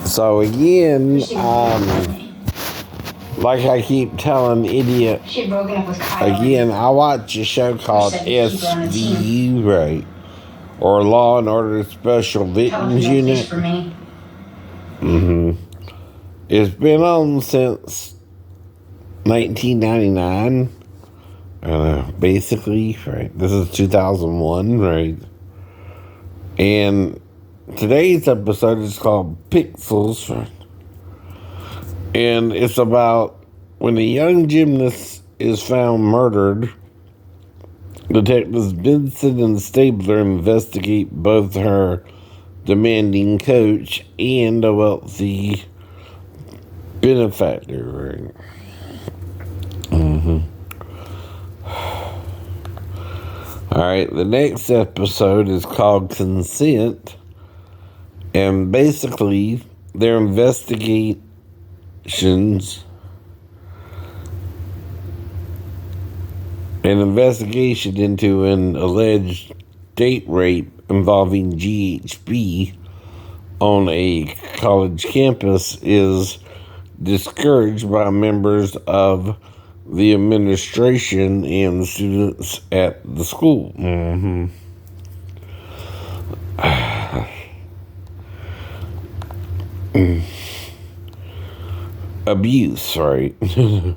So again, like I keep telling idiot, again, I watch a show called SVU, right? Or Law and Order Special Victims Unit. It's been on since 1999. Basically, right? This is 2001, right? And today's episode is called Pixels, right? And it's about when a young gymnast is found murdered. Detectives Benson and Stabler investigate both her demanding coach and a wealthy benefactor, right? Alright, the next episode is called Consent. And basically, their investigations an investigation into an alleged date rape involving GHB on a college campus is discouraged by members of the administration and students at the school. Abuse, right? The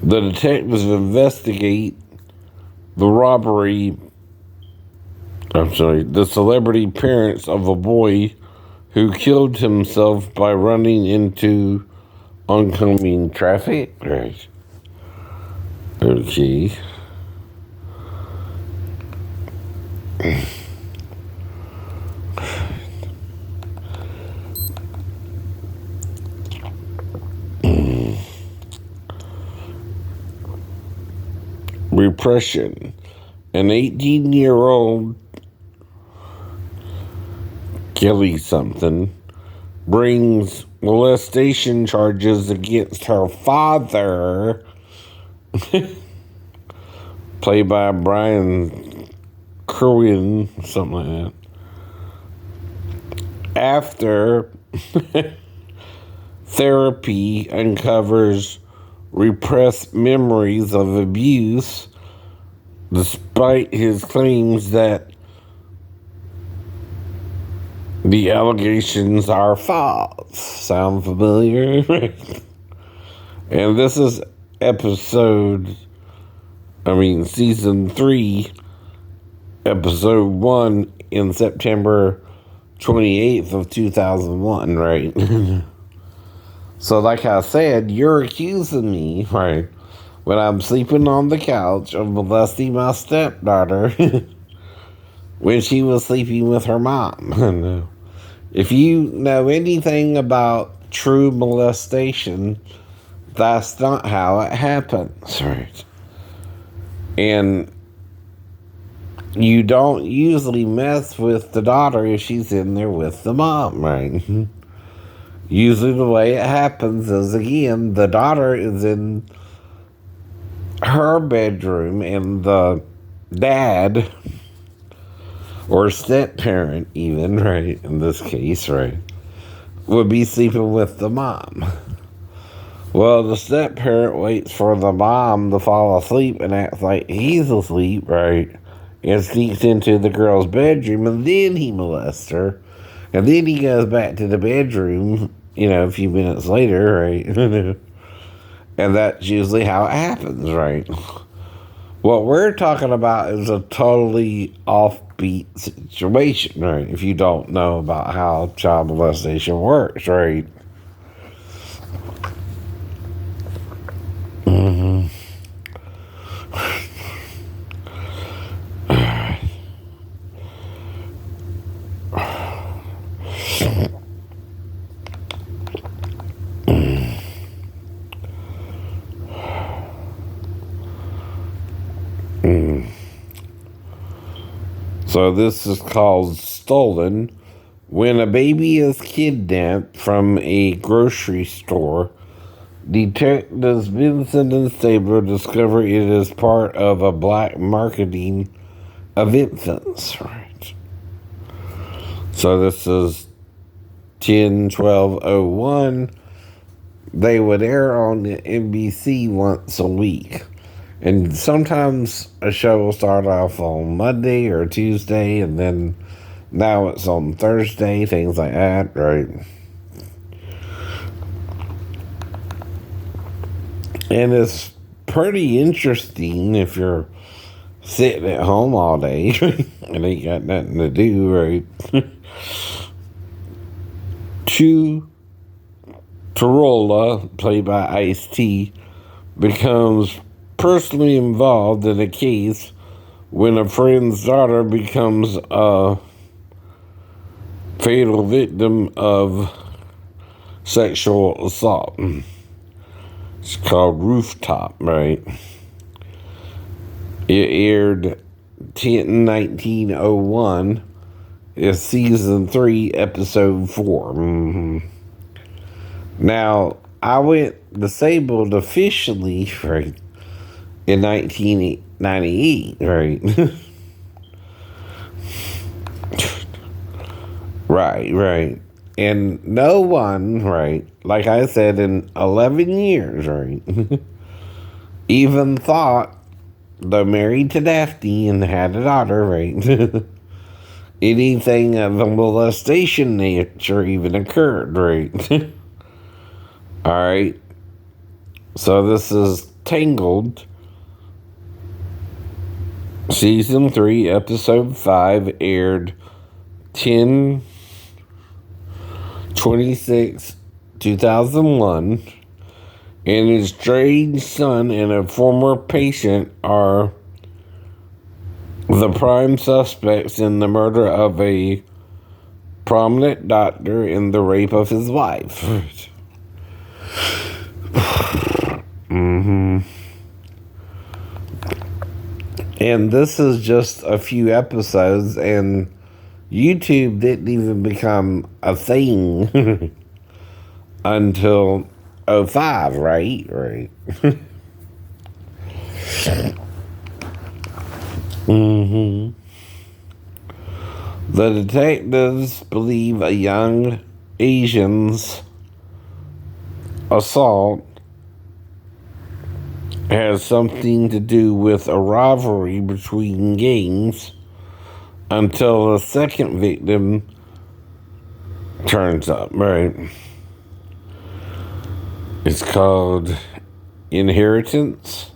detectives investigate the celebrity parents of a boy who killed himself by running into oncoming traffic. Right. Okay. Repression. An 18-year-old Kelly something brings molestation charges against her father, played by Brian Kerwin, something like that, after therapy uncovers repressed memories of abuse, despite his claims that the allegations are false. Sound familiar? And this is season 3, episode 1 in September 28th of 2001, right? So like I said, you're accusing me, right, when I'm sleeping on the couch of molesting my stepdaughter when she was sleeping with her mom. If you know anything about true molestation, that's not how it happens, right? And you don't usually mess with the daughter if she's in there with the mom, right? Usually the way it happens is, again, the daughter is in her bedroom and the dad, or step-parent even, right, in this case, right, would be sleeping with the mom. Well, the step-parent waits for the mom to fall asleep and acts like he's asleep, right, and sneaks into the girl's bedroom, and then he molests her. And then he goes back to the bedroom, a few minutes later, right? And that's usually how it happens, right? What we're talking about is a totally offbeat situation, right? If you don't know about how child molestation works, right? So this is called Stolen. When a baby is kidnapped from a grocery store, Detectives Benson and Stabler discover it is part of a black marketing of infants. Right. So this is 10/12/01. They would air on the NBC once a week. And sometimes a show will start off on Monday or Tuesday, and then now it's on Thursday, things like that, right? And it's pretty interesting if you're sitting at home all day and ain't got nothing to do, right? Tarola, played by Ice-T, becomes personally involved in a case when a friend's daughter becomes a fatal victim of sexual assault. It's called Rooftop, right? It aired 10/19/01. It's season 3, episode 4. Now, I went disabled officially, right, in 1998, right? Right. And no one, right, like I said, in 11 years, right, even thought, though married to Daphne and had a daughter, right, anything of a molestation nature even occurred, right? All right. So this is Tangled, season 3, episode 5, aired 10/26/2001, and his estranged son and a former patient are the prime suspects in the murder of a prominent doctor and the rape of his wife. And this is just a few episodes, and YouTube didn't even become a thing until 05, right? The detectives believe a young Asian's assault has something to do with a rivalry between gangs until the second victim turns up, right? It's called Inheritance,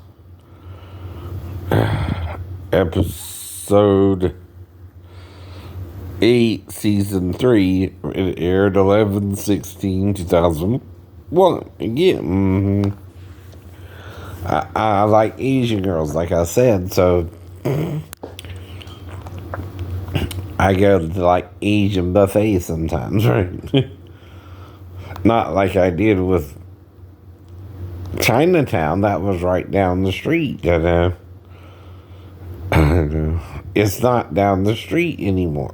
episode 8, season 3. It aired 11/16/2001. Again, I like Asian girls, like I said, so I go to like Asian buffets sometimes, right? Not like I did with Chinatown. That was right down the street. It's not down the street anymore.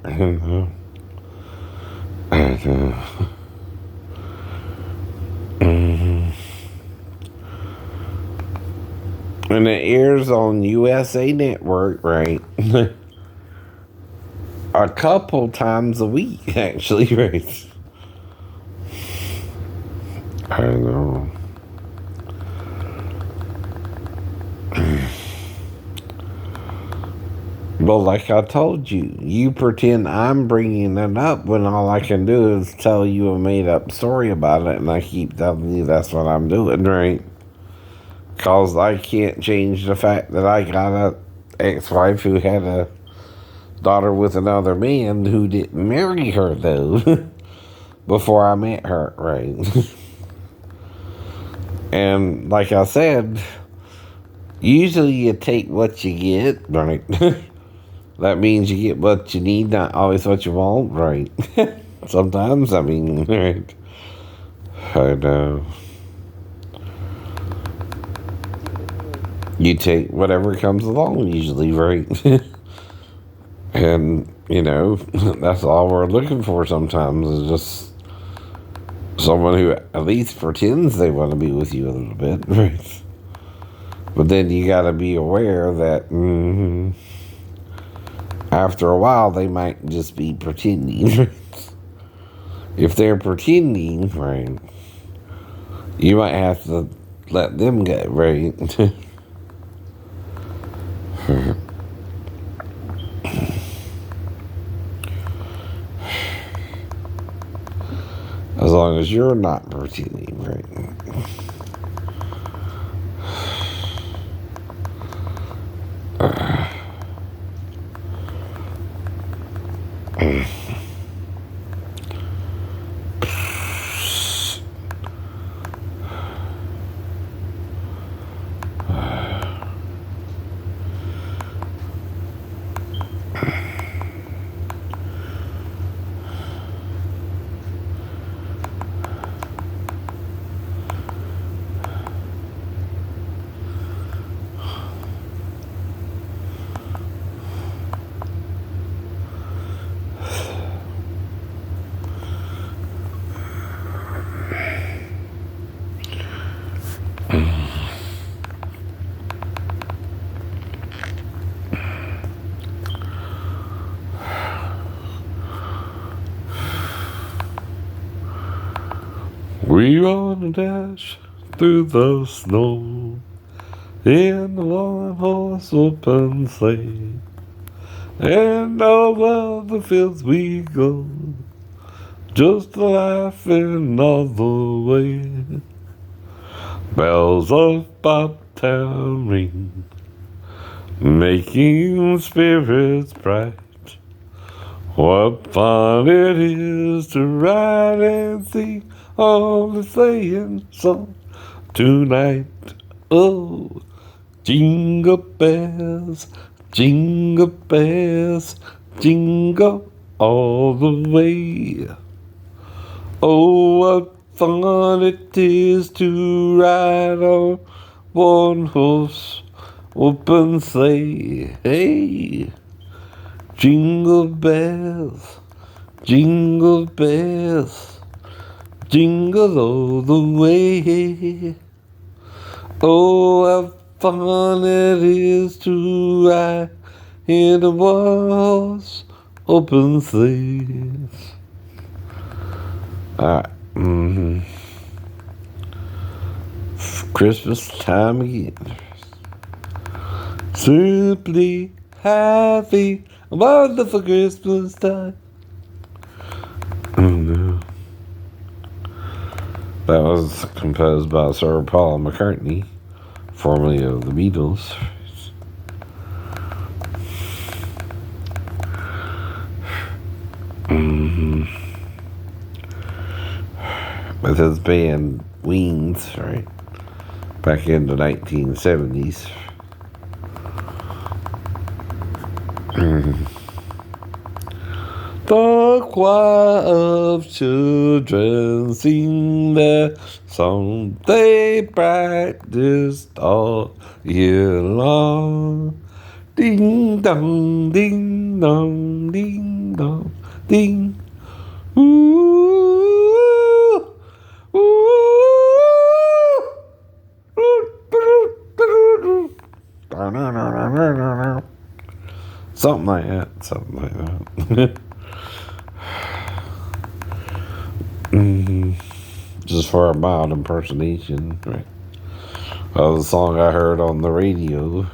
And it airs on USA Network, right? A couple times a week, actually, right? I don't know. Well, like I told you, you pretend I'm bringing it up when all I can do is tell you a made-up story about it, and I keep telling you that's what I'm doing, right? Because I can't change the fact that I got a ex-wife who had a daughter with another man who didn't marry her, though, before I met her, right? And like I said, usually you take what you get, right? That means you get what you need, not always what you want, right? Sometimes, I mean, right? I know. You take whatever comes along, usually, right? And, you know, that's all we're looking for sometimes, is just someone who at least pretends they want to be with you a little bit, right? But then you got to be aware that after a while they might just be pretending. If they're pretending, right, you might have to let them go, right? As long as you're not pretending, right? We wanna dash through the snow in the one horse open sleigh, and over the fields we go, just laughing all the way. Bells of Bobtown ring, making spirits bright. What fun it is to ride and sing all the sleighing song tonight. Oh, jingle bells, jingle all the way. Oh, what fun it is to ride on one horse open sleigh. Hey, jingle bells, jingle all the way. Oh, how fun it is to ride in a one-horse open sleigh. Alright. Christmas time again. Simply happy, wonderful Christmas time. Oh no. That was composed by Sir Paul McCartney, formerly of the Beatles. With his band Wings, right? Back in the 1970s. The choir of children sing their song they practiced all year long. Ding dong, ding dong, ding dong, ding. Ooh, ooh. Something like that. Just for a mild impersonation, right? Of the song I heard on the radio.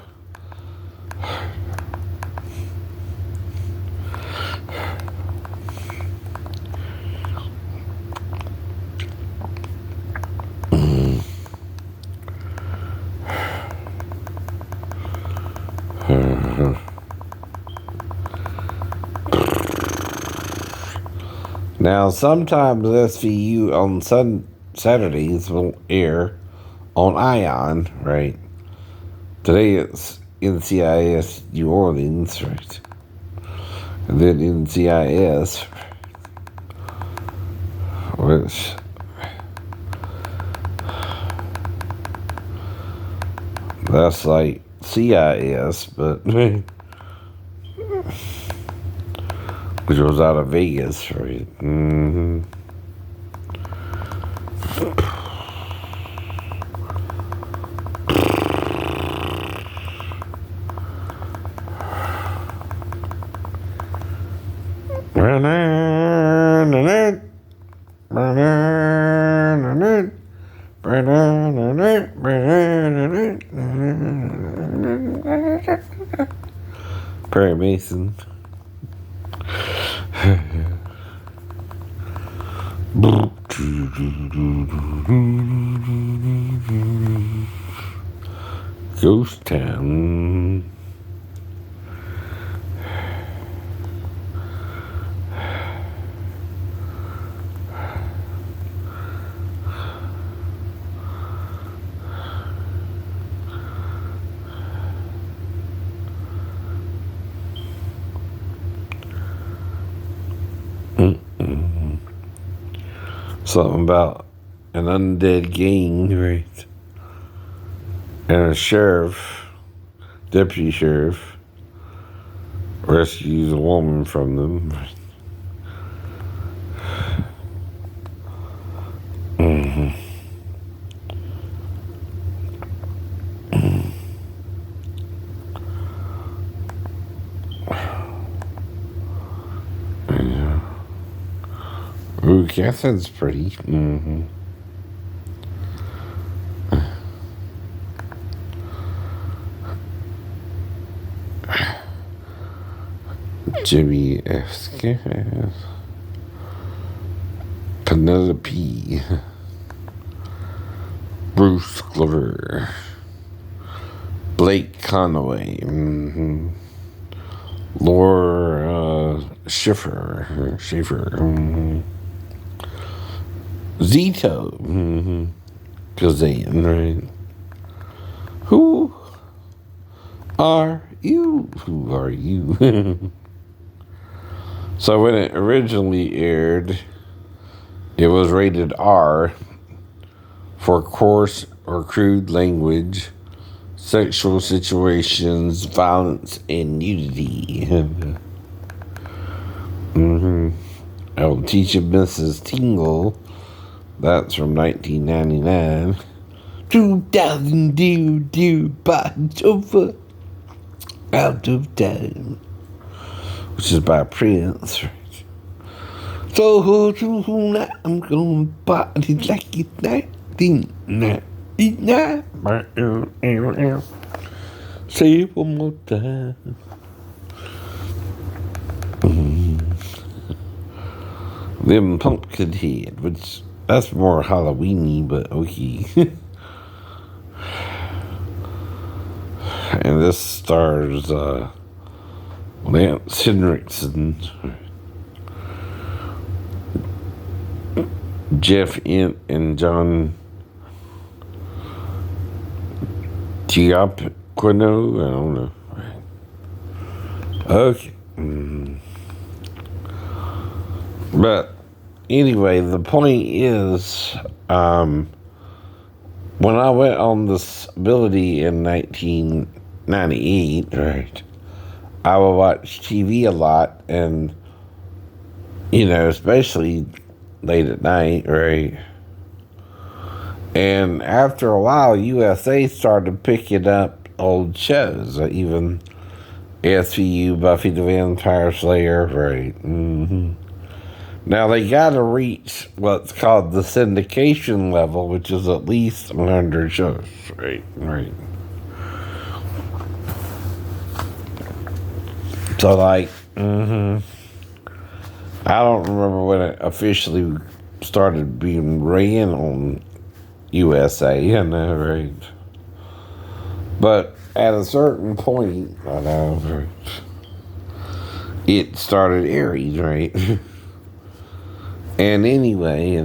Now, sometimes SVU on Saturdays will air on Ion, right? Today it's NCIS New Orleans, right? And then NCIS, which that's like CIS, but which was out of Vegas, right? Mason. Ghost Town. Something about an undead gang, right? And a sheriff, deputy sheriff, rescues a woman from them. Ooh, Catherine's pretty. Jimmy Esquez. Penelope. Bruce Glover. Blake Conway. Laura Schiffer. Zito. Kazan, right? Who are you? Who are you? So when it originally aired, it was rated R for coarse or crude language, sexual situations, violence, and nudity. I'll Teach You Mrs. Tingle. That's from 1999. 2002, Bottoms Over, Out of Time, which is by Prince. So tonight I'm gonna party like it's 1999. Say it one more time. Them Pumpkinhead, which that's more Halloween-y, but okay. And this stars Lance Henriksen, Jeff Ent, and John Giappino. I don't know. Okay. But anyway, the point is, when I went on disability in 1998, right, I would watch TV a lot, and, especially late at night, right? And after a while, USA started picking up old shows, even SVU, Buffy the Vampire Slayer, right? Now, they got to reach what's called the syndication level, which is at least 100 shows, right? So, I don't remember when it officially started being ran on USA, right? But at a certain point, it started airing, right? And anyway,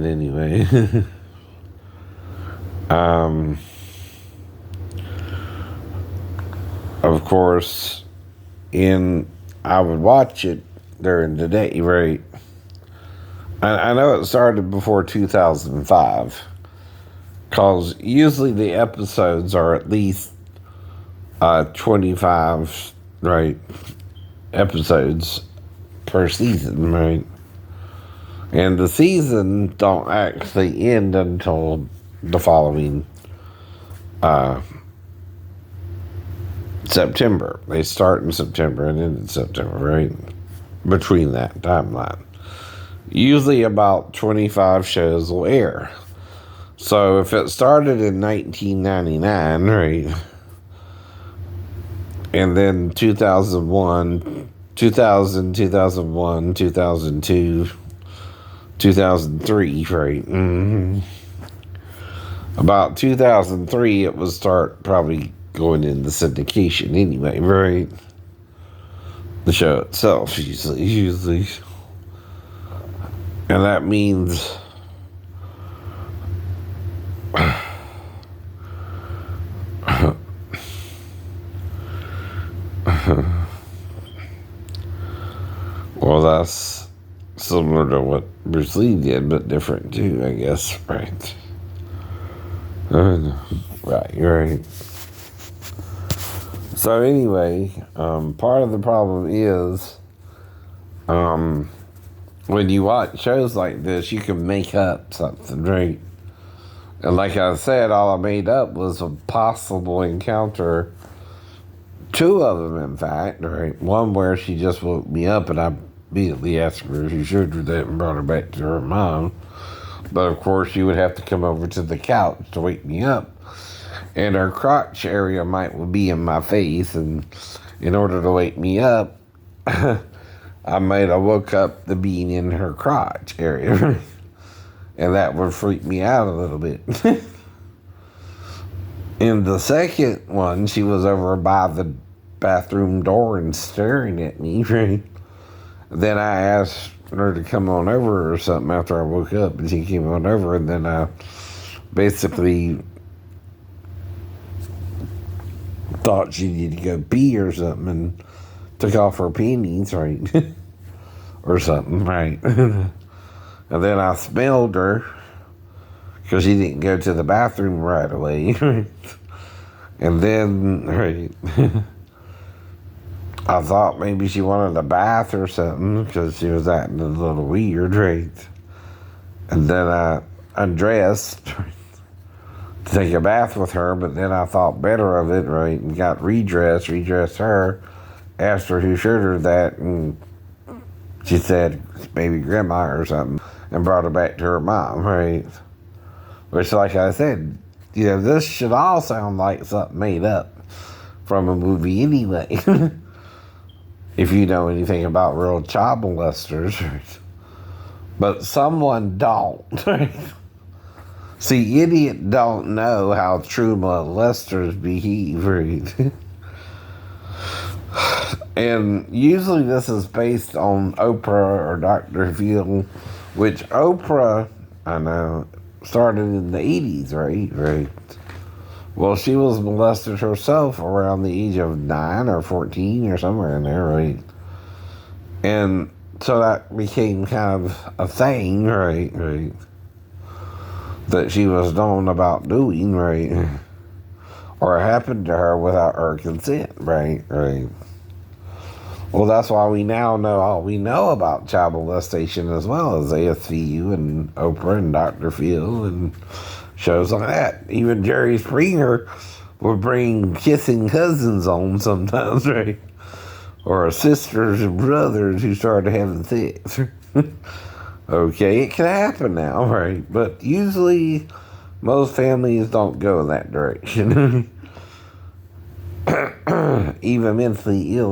of course, I would watch it during the day, right? I know it started before 2005, because usually the episodes are at least 25, right, episodes per season, right? And the season don't actually end until the following September. They start in September and end in September, right? Between that timeline. Usually about 25 shows will air. So if it started in 1999, right, and then 2001 2000, 2001, 2002, 2003, right? About 2003, it would start probably going into syndication anyway, right? The show itself, usually. And that means well, that's similar to what Bruce Lee did, but different too, I guess, right? Right. So anyway, part of the problem is, when you watch shows like this, you can make up something, right? And like I said, all I made up was a possible encounter. Two of them, in fact, right? One where she just woke me up and I immediately asked her if she should do that and brought her back to her mom. But of course, she would have to come over to the couch to wake me up. And her crotch area might be in my face. And in order to wake me up, I woke up the being in her crotch area. And that would freak me out a little bit. In the second one, she was over by the bathroom door and staring at me, right? Then I asked her to come on over or something after I woke up, and she came on over, and then I basically thought she needed to go pee or something and took off her panties, right? Or something, right? And then I smelled her because she didn't go to the bathroom right away. And then, right, I thought maybe she wanted a bath or something because she was acting a little weird, right? And then I undressed to take a bath with her, but then I thought better of it, right, and got redressed her, asked her who showed her that, and she said maybe grandma or something, and brought her back to her mom, right? Which, like I said, this should all sound like something made up from a movie anyway. If you know anything about real child molesters. But someone don't. See, idiot don't know how true molesters behave, right? And usually this is based on Oprah or Dr. Phil, which Oprah, I know, started in the 80s, right? Well, she was molested herself around the age of 9 or 14 or somewhere in there, right? And so that became kind of a thing, right? That she was known about doing, right? Or it happened to her without her consent, right? Well, that's why we now know all we know about child molestation as well as ASVU and Oprah and Dr. Phil and shows like that. Even Jerry Springer would bring kissing cousins on sometimes, right? Or sisters and brothers who started having sex. Okay, it can happen now, right? But usually most families don't go in that direction. Even mentally ill